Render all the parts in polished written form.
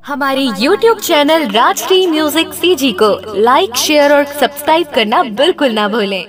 हमारी YouTube channel Rajshri music CG को like, share और सब्सक्राइब करना बिल्कुल ना भूलें।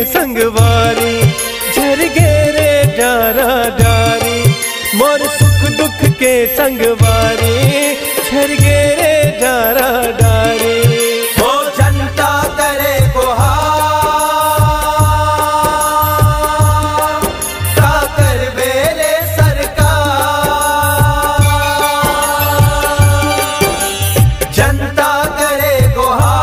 संगवारी झरगे रे डारा डारी, मोर सुख दुख के संगवारी झरगे रे डारा डारी। ओ जनता करे गुहार, का कर बेरे सरकार। जनता करे गुहार,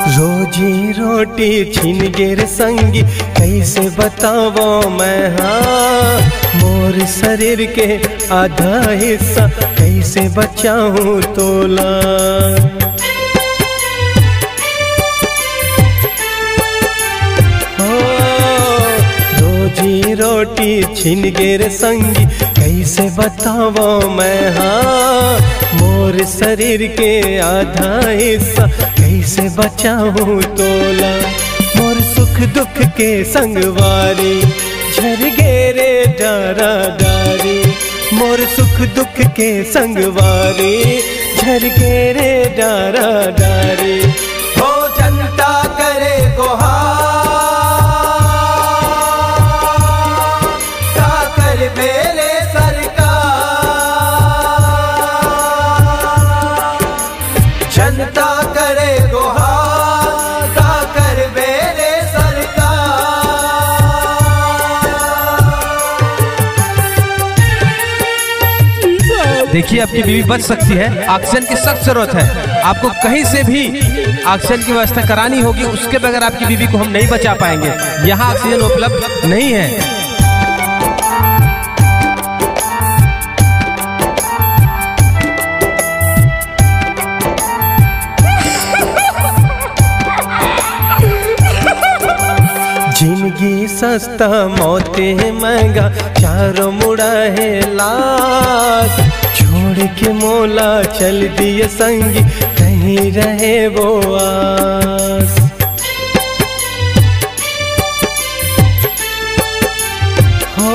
रोजी रोटी छीन गिर संगी कैसे बतावो मैं, हाँ मोर शरीर के आधा हिस्सा कैसे बचाऊं तोला। रोजी रोटी छीन गिर संगी कैसे बतावो मैं, हाँ मोर शरीर के आधा हिस्सा कैसे बचाऊं तोला। मोर सुख दुख के संगवारी झरगे रे डारा डारी, मोर सुख दुख के संगवारी झरगे रे डारा डारी। ओ जनता करे गुहार, का कर बेरे सरकार। जनता करे गुहार, का कर बेरे सरकार। देखिए आपकी बीवी बच सकती है, ऑक्सीजन की सख्त जरूरत है। आपको कहीं से भी ऑक्सीजन की व्यवस्था करानी होगी, उसके बगैर आपकी बीवी को हम नहीं बचा पाएंगे। यहाँ ऑक्सीजन उपलब्ध नहीं है। जिंदगी सस्ता मौते महंगा, चारों मुड़ा है लाश। छोड़ के मोला चल दिए संगी, कहीं रहे वो आस। हो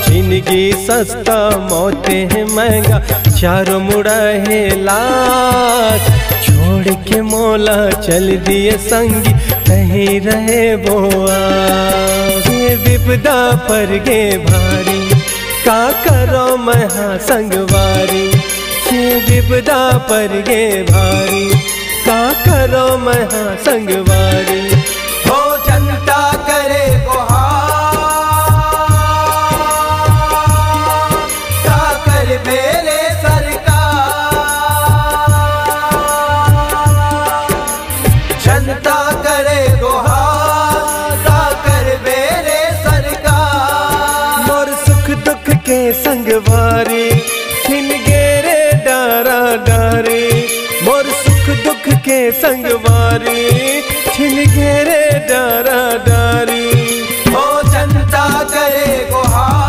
जिंदगी सस्ता मौते महंगा, चारों मुड़ा है लाश। छोड़ के मोला चल दिए संगी, कहीं रहे वो आस। ये विपदा पर गे भारी, का करो महासंगवारी। ये विपदा पर गे भारी, का करो महासंगवारी। ओ जनता करे गुहार, का कर बेरे सरकार। जनता करे गुहार, का कर बेरे सरकार। के संगवारी छिन गेरे डारा डारी मोर सुख दुख के संगवारी छिन गेरे डारा डारी हो जनता करे गुहार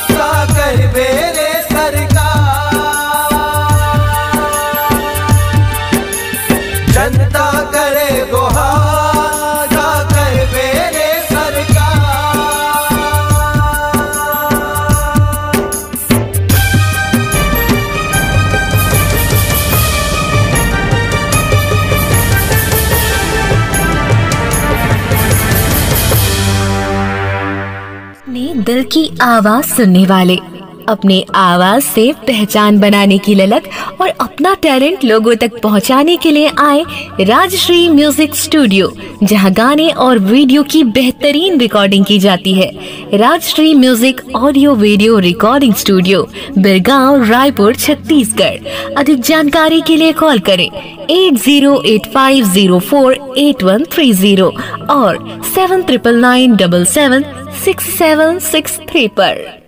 सा कर मेरे सरकार जनता करे गुहार सा कर मेरे अपने दिल की आवाज सुनने वाले, अपने आवाज से पहचान बनाने की ललक और अपना टैलेंट लोगों तक पहुंचाने के लिए आए राजश्री म्यूजिक स्टूडियो, जहां गाने और वीडियो की बेहतरीन रिकॉर्डिंग की जाती है। Rajshri music audio video recording studio, Birgaon, Raipur, Chhattisgarh. अधिक जानकारी के लिए कॉल करें 8085048130 और 7999776763 पर।